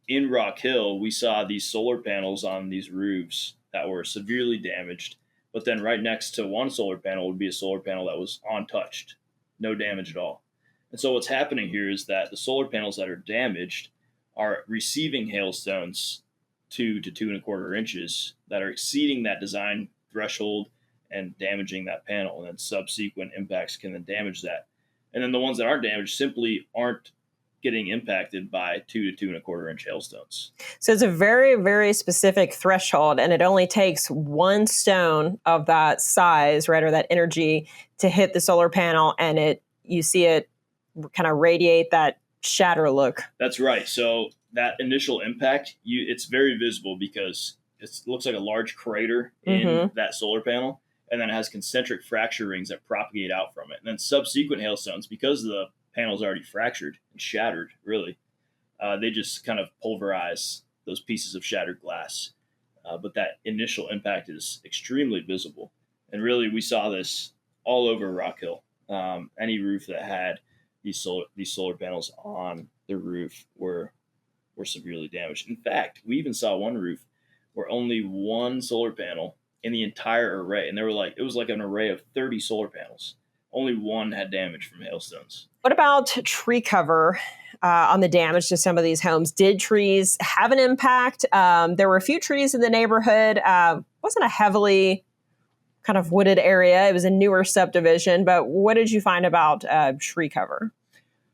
Speaker 2: in Rock Hill, we saw these solar panels on these roofs that were severely damaged. But then right next to one solar panel would be a solar panel that was untouched, no damage at all. And so what's happening here is that the solar panels that are damaged are receiving hailstones 2 to 2.25 inches that are exceeding that design threshold and damaging that panel. And then subsequent impacts can then damage that. And then the ones that aren't damaged simply aren't getting impacted by 2 to 2.25 inch hailstones.
Speaker 1: So it's a very, very specific threshold, and it only takes one stone of that size, right, or that energy to hit the solar panel, and you see it kind of radiate that shatter look.
Speaker 2: That's right. So that initial impact, it's very visible because it looks like a large crater in that solar panel, and then it has concentric fracture rings that propagate out from it. And then subsequent hailstones, because the panel's already fractured and shattered, really, they just kind of pulverize those pieces of shattered glass. But that initial impact is extremely visible. And really, we saw this all over Rock Hill. Any roof that had these solar panels on the roof were severely damaged. In fact, we even saw one roof where only one solar panel in the entire array, and it was like an array of 30 solar panels. Only one had damage from hailstones.
Speaker 1: What about tree cover on the damage to some of these homes? Did trees have an impact? There were a few trees in the neighborhood. Wasn't a heavily kind of wooded area. It was a newer subdivision. But what did you find about tree cover?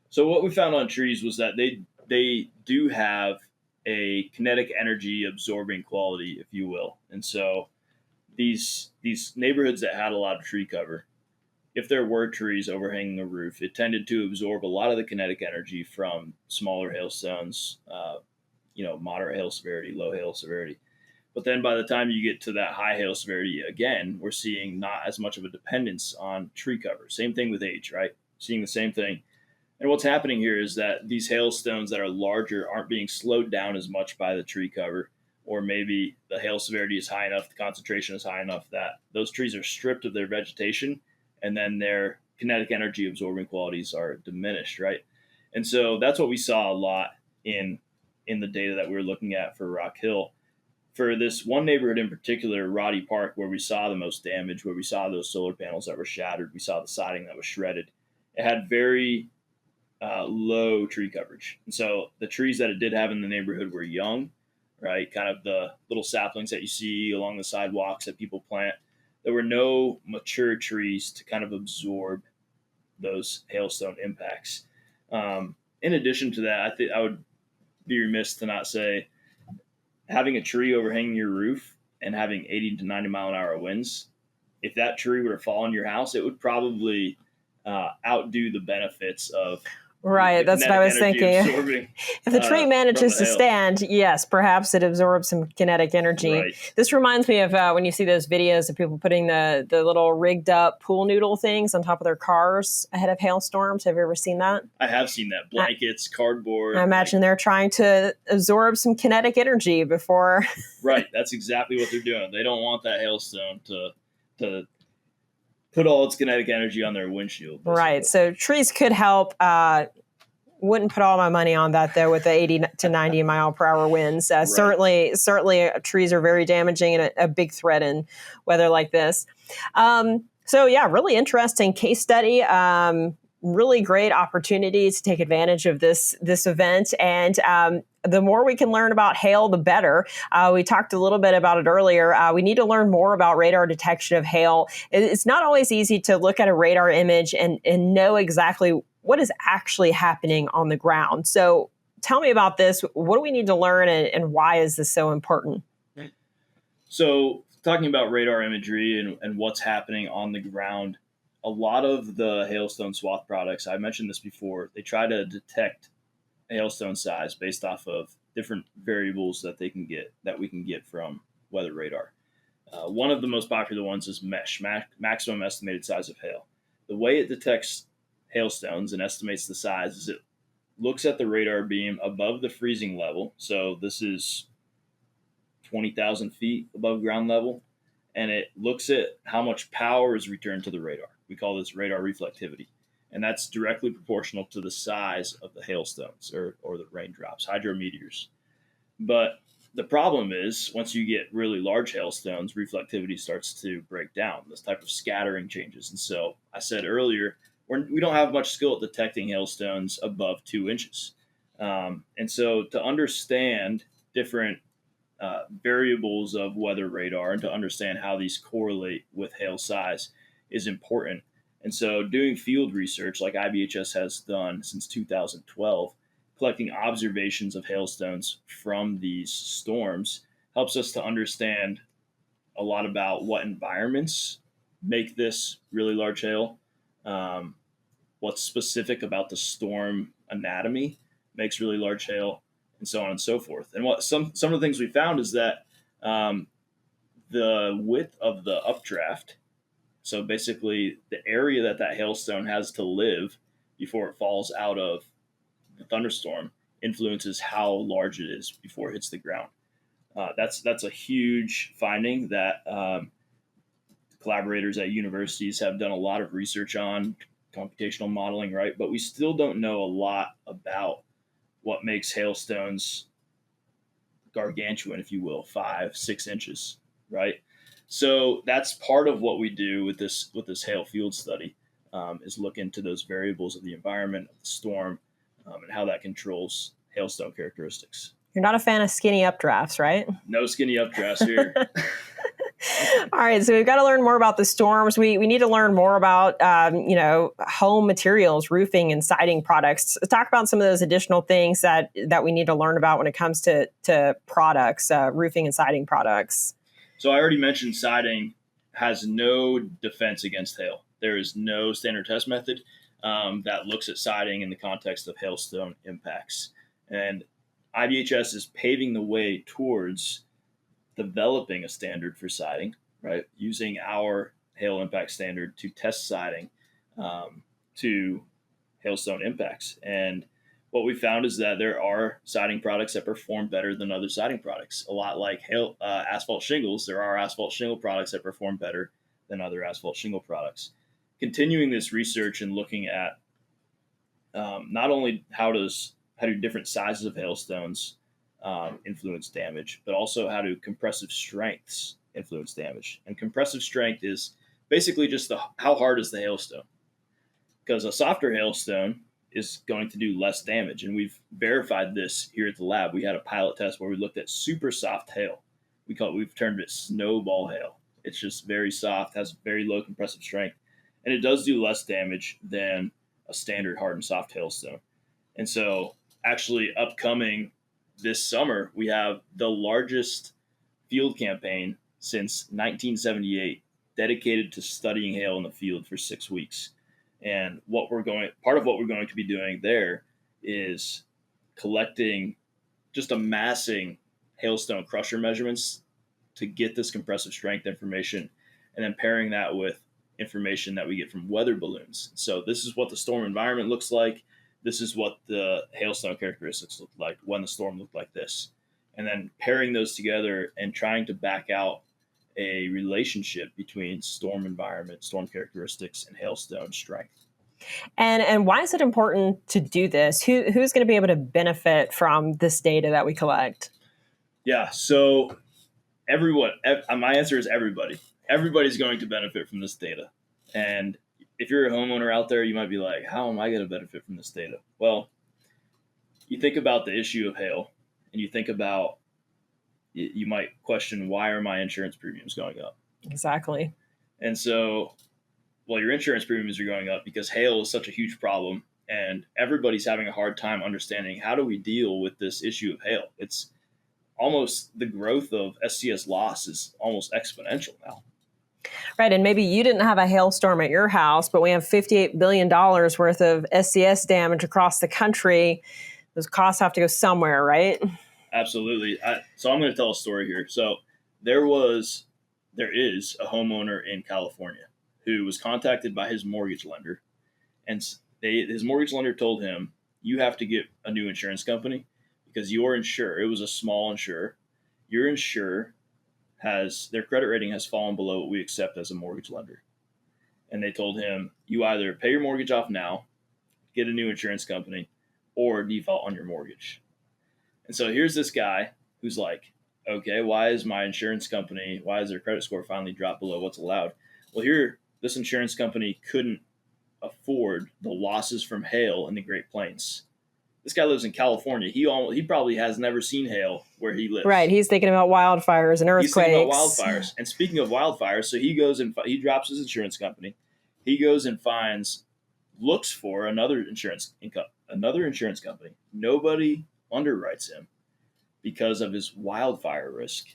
Speaker 2: So what we found on trees was that they do have a kinetic energy absorbing quality, if you will. And so these neighborhoods that had a lot of tree cover, if there were trees overhanging the roof, it tended to absorb a lot of the kinetic energy from smaller hailstones, moderate hail severity, low hail severity. But then by the time you get to that high hail severity, again, we're seeing not as much of a dependence on tree cover. Same thing with age, right? Seeing the same thing. And what's happening here is that these hailstones that are larger aren't being slowed down as much by the tree cover, or maybe the hail severity is high enough, the concentration is high enough that those trees are stripped of their vegetation, and then their kinetic energy absorbing qualities are diminished, right? And so that's what we saw a lot in the data that we were looking at for Rock Hill. for this one neighborhood in particular, Roddy Park, where we saw the most damage, where we saw those solar panels that were shattered, we saw the siding that was shredded. It had very low tree coverage. And so the trees that it did have in the neighborhood were young, right? Kind of the little saplings that you see along the sidewalks that people plant. There were no mature trees to kind of absorb those hailstone impacts. In addition to that, I think I would be remiss to not say having a tree overhanging your roof and having 80 to 90 mile an hour winds. If that tree were to fall on your house, it would probably outdo the benefits of
Speaker 1: Right, that's what I was thinking.
Speaker 2: Absorbing,
Speaker 1: if the tree manages to stand, yes, perhaps it absorbs some kinetic energy.
Speaker 2: Right.
Speaker 1: This reminds me of when you see those videos of people putting the little rigged up pool noodle things on top of their cars ahead of hailstorms. Have you ever seen that?
Speaker 2: I have seen that. Blankets, cardboard.
Speaker 1: I imagine they're trying to absorb some kinetic energy before.
Speaker 2: Right, that's exactly what they're doing. They don't want that hailstone to put all its kinetic energy on their windshield. Basically.
Speaker 1: Right. So trees could help. Wouldn't put all my money on that though with the 80 to 90 mile per hour winds.
Speaker 2: Right.
Speaker 1: Certainly trees are very damaging and a big threat in weather like this. So yeah, really interesting case study. Really great opportunity to take advantage of this event. And the more we can learn about hail, the better. We talked a little bit about it earlier. We need to learn more about radar detection of hail. It's not always easy to look at a radar image and know exactly what is actually happening on the ground. So tell me about this. What do we need to learn and why is this so important?
Speaker 2: So talking about radar imagery and what's happening on the ground, a lot of the hailstone swath products, I mentioned this before, they try to detect hailstone size based off of different variables that we can get from weather radar. One of the most popular ones is MESH, maximum estimated size of hail. The way it detects hailstones and estimates the size is it looks at the radar beam above the freezing level. So this is 20,000 feet above ground level. And it looks at how much power is returned to the radar. We call this radar reflectivity. And that's directly proportional to the size of the hailstones or the raindrops, hydrometeors. But the problem is once you get really large hailstones, reflectivity starts to break down. This type of scattering changes. And so I said earlier, we don't have much skill at detecting hailstones above 2 inches. And so to understand different variables of weather radar and to understand how these correlate with hail size is important. And so doing field research like IBHS has done since 2012, collecting observations of hailstones from these storms helps us to understand a lot about what environments make this really large hail. What's specific about the storm anatomy makes really large hail, and so on and so forth. And what some of the things we found is that the width of the updraft, so basically the area that hailstone has to live before it falls out of the thunderstorm, influences how large it is before it hits the ground. That's a huge finding that collaborators at universities have done a lot of research on, computational modeling, right? But we still don't know a lot about what makes hailstones gargantuan, if you will, 5-6 inches, right? So that's part of what we do with this hail field study, is look into those variables of the environment, of the storm, and how that controls hailstone characteristics.
Speaker 1: You're not a fan of skinny updrafts, right?
Speaker 2: No skinny updrafts here.
Speaker 1: All right, so we've got to learn more about the storms. We need to learn more about home materials, roofing, and siding products. Talk about some of those additional things that we need to learn about when it comes to products, roofing and siding products.
Speaker 2: So I already mentioned siding has no defense against hail. There is no standard test method that looks at siding in the context of hailstone impacts. And IBHS is paving the way towards developing a standard for siding, right? Using our hail impact standard to test siding to hailstone impacts. And what we found is that there are siding products that perform better than other siding products. A lot like asphalt shingles, there are asphalt shingle products that perform better than other asphalt shingle products. Continuing this research and looking at not only how do different sizes of hailstones influence damage, but also how do compressive strengths influence damage. And compressive strength is basically just how hard is the hailstone, because a softer hailstone is going to do less damage. And we've verified this here at the lab. We had a pilot test where we looked at super soft hail. We've termed it snowball hail. It's just very soft, has very low compressive strength, and it does do less damage than a standard hard and soft hailstone. And so actually upcoming this summer, we have the largest field campaign since 1978 dedicated to studying hail in the field for 6 weeks. And part of what we're going to be doing there is amassing hailstone crusher measurements to get this compressive strength information, and then pairing that with information that we get from weather balloons. So this is what the storm environment looks like. This is what the hailstone characteristics look like when the storm looked like this. And then pairing those together and trying to back out a relationship between storm environment, storm characteristics, and hailstone strength.
Speaker 1: And why is it important to do this? Who's going to be able to benefit from this data that we collect?
Speaker 2: Yeah, so everyone. My answer is everybody. Everybody's going to benefit from this data. And if you're a homeowner out there, you might be like, how am I going to benefit from this data? Well, you think about the issue of hail, and you think about, you might question, why are my insurance premiums going up?
Speaker 1: Exactly.
Speaker 2: And so, well, your insurance premiums are going up because hail is such a huge problem, and everybody's having a hard time understanding, how do we deal with this issue of hail? It's almost, the growth of SCS loss is almost exponential now.
Speaker 1: Right. And maybe you didn't have a hailstorm at your house, but we have $58 billion worth of SCS damage across the country. Those costs have to go somewhere, right?
Speaker 2: Absolutely. So I'm going to tell a story here. So there is a homeowner in California who was contacted by his mortgage lender, and his mortgage lender told him, you have to get a new insurance company because your insurer, it was a small insurer, your insurer their credit rating has fallen below what we accept as a mortgage lender. And they told him, you either pay your mortgage off now, get a new insurance company, or default on your mortgage. And so here's this guy who's like, okay, why is their credit score finally dropped below what's allowed? Well, this insurance company couldn't afford the losses from hail in the Great Plains. This guy lives in California. He probably has never seen hail where he lives.
Speaker 1: Right. He's thinking about wildfires and earthquakes.
Speaker 2: He's thinking about wildfires. And speaking of wildfires, so he goes and he drops his insurance company. He goes and looks for another insurance company. Nobody underwrites him because of his wildfire risk.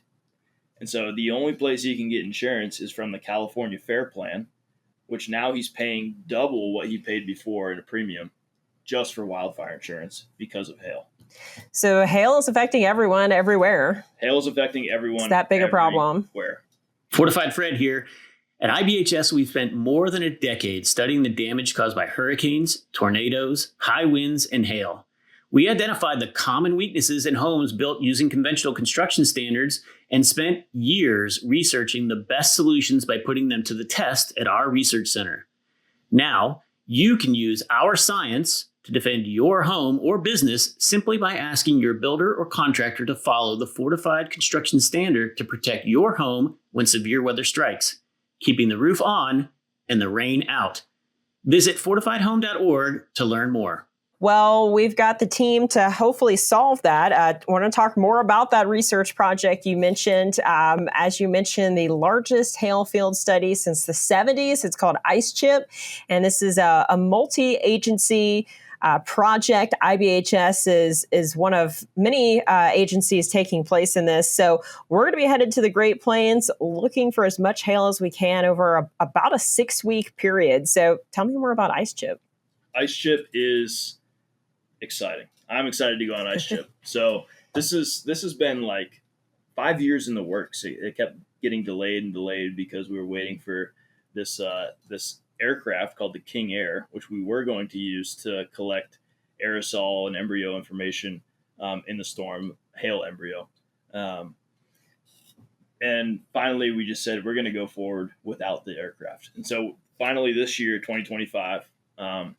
Speaker 2: And so the only place he can get insurance is from the California Fair Plan, which now he's paying double what he paid before in a premium just for wildfire insurance because of hail.
Speaker 1: So hail is affecting everyone everywhere.
Speaker 2: Hail is affecting everyone.
Speaker 1: It's that big a problem.
Speaker 2: Where?
Speaker 4: Fortified Fred here. At IBHS, we've spent more than a decade studying the damage caused by hurricanes, tornadoes, high winds, and hail. We identified the common weaknesses in homes built using conventional construction standards and spent years researching the best solutions by putting them to the test at our research center. Now, you can use our science to defend your home or business simply by asking your builder or contractor to follow the Fortified Construction Standard to protect your home when severe weather strikes, keeping the roof on and the rain out. Visit fortifiedhome.org to learn more.
Speaker 1: Well, we've got the team to hopefully solve that. I want to talk more about that research project you mentioned. As you mentioned, the largest hail field study since the 70s. It's called ICECHIP, and this is a multi-agency project. IBHS is one of many agencies taking place in this. So we're going to be headed to the Great Plains looking for as much hail as we can over about a 6-week period. So tell me more about ICECHIP.
Speaker 2: ICECHIP is exciting. I'm excited to go on ICECHIP. So this has been like 5 years in the works. It kept getting delayed because we were waiting for this aircraft called the King Air, which we were going to use to collect aerosol and embryo information in the storm, hail embryo. And finally, we just said we're going to go forward without the aircraft. And so finally this year, 2025,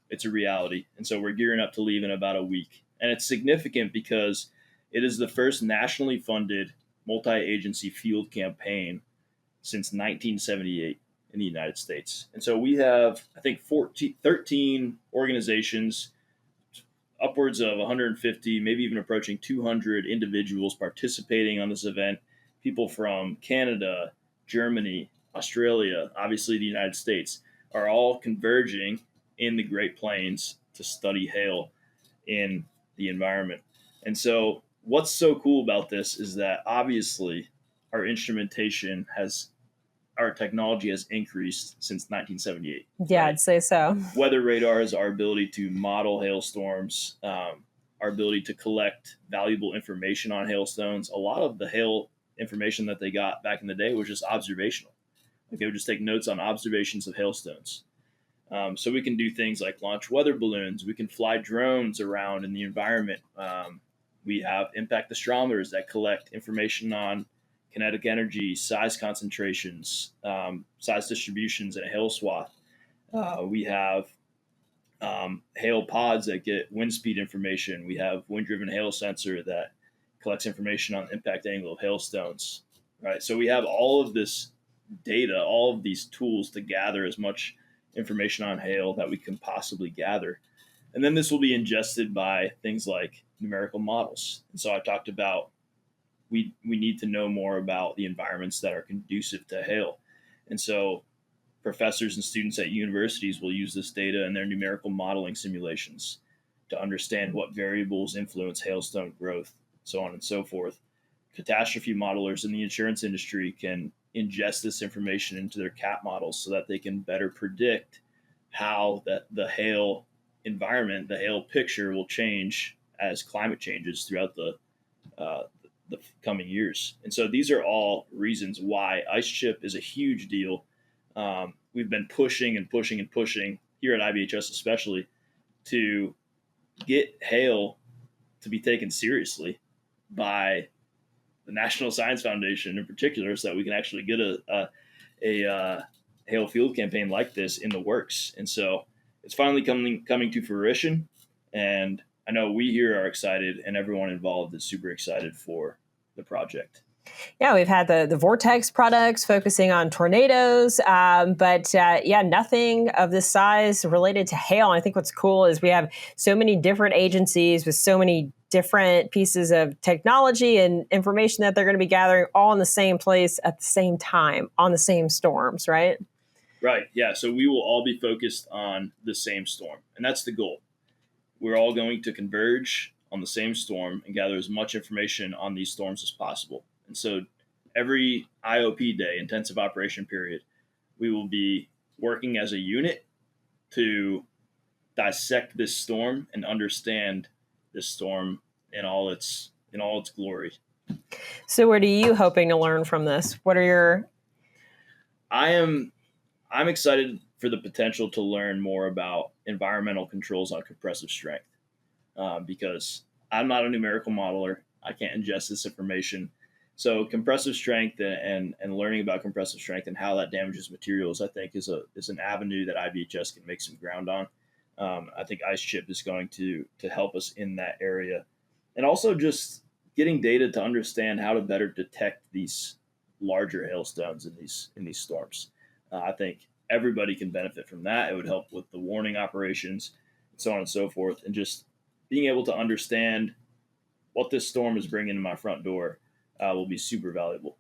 Speaker 2: it's a reality. And so we're gearing up to leave in about a week. And it's significant because It is the first nationally funded multi-agency field campaign since 1978 in the United States. And so we have, I think, 13 organizations, upwards of 150, maybe even approaching 200 individuals participating on this event. People from Canada, Germany, Australia, obviously the United States, are all converging in the Great Plains to study hail in the environment. And so what's so cool about this is that obviously our technology has increased since 1978.
Speaker 1: Yeah,
Speaker 2: right?
Speaker 1: I'd say so.
Speaker 2: Weather radars, our ability to model hailstorms, our ability to collect valuable information on hailstones. A lot of the hail information that they got back in the day was just observational. Like they would just take notes on observations of hailstones. So we can do things like launch weather balloons. We can fly drones around in the environment. We have impact astronomers that collect information on kinetic energy, size concentrations, size distributions in a hail swath. We have hail pods that get wind speed information. We have wind-driven hail sensor that collects information on the impact angle of hailstones. Right. So we have all of this data, all of these tools to gather as much information on hail that we can possibly gather. And then this will be ingested by things like numerical models. And so I talked about we need to know more about the environments that are conducive to hail. And so professors and students at universities will use this data in their numerical modeling simulations to understand what variables influence hailstone growth, so on and so forth. Catastrophe modelers in the insurance industry can ingest this information into their CAT models so that they can better predict how the hail environment, the hail picture will change as climate changes throughout the coming years. And so these are all reasons why ICECHIP is a huge deal. We've been pushing and pushing and pushing here at IBHS, especially to get hail to be taken seriously by the National Science Foundation in particular, so that we can actually get a hail field campaign like this in the works. And so it's finally coming to fruition. And I know we here are excited, and everyone involved is super excited for the project.
Speaker 1: Yeah, we've had the Vortex products focusing on tornadoes, but nothing of this size related to hail. And I think what's cool is we have so many different agencies with so many different pieces of technology and information that they're going to be gathering all in the same place at the same time on the same storms, right?
Speaker 2: Right. Yeah. So we will all be focused on the same storm, and that's the goal. We're all going to converge on the same storm and gather as much information on these storms as possible. And so every IOP day, intensive operation period, we will be working as a unit to dissect this storm and understand this storm in all its glory.
Speaker 1: So what are you hoping to learn from this? What are your...
Speaker 2: I'm excited for the potential to learn more about environmental controls on compressive strength, because I'm not a numerical modeler. I can't ingest this information. So compressive strength and learning about compressive strength and how that damages materials, I think, is an avenue that IBHS can make some ground on. I think ICECHIP is going to help us in that area, and also just getting data to understand how to better detect these larger hailstones in these storms. I think everybody can benefit from that. It would help with the warning operations, and so on and so forth, and just being able to understand what this storm is bringing to my front door will be super valuable.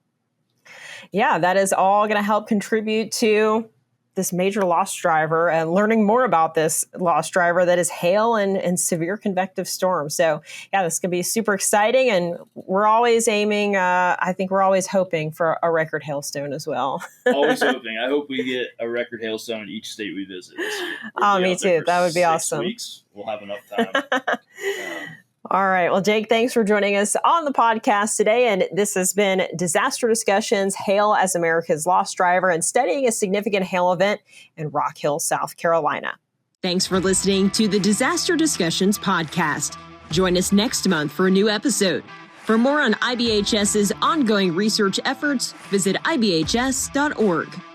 Speaker 1: Yeah, that is all going to help contribute to this major loss driver and learning more about this loss driver that is hail and severe convective storms. So yeah, this can be super exciting, and we're always aiming, I think we're always hoping for a record hailstone as well.
Speaker 2: Always hoping. I hope we get a record hailstone in each state we visit this year.
Speaker 1: Oh, me too. That would be
Speaker 2: 6
Speaker 1: awesome.
Speaker 2: weeks. We'll have enough time.
Speaker 1: All right. Well, Jake, thanks for joining us on the podcast today. And this has been Disaster Discussions, Hail as America's Loss Driver, and studying a significant hail event in Rock Hill, South Carolina. Thanks for listening to the Disaster Discussions podcast. Join us next month for a new episode. For more on IBHS's ongoing research efforts, visit IBHS.org.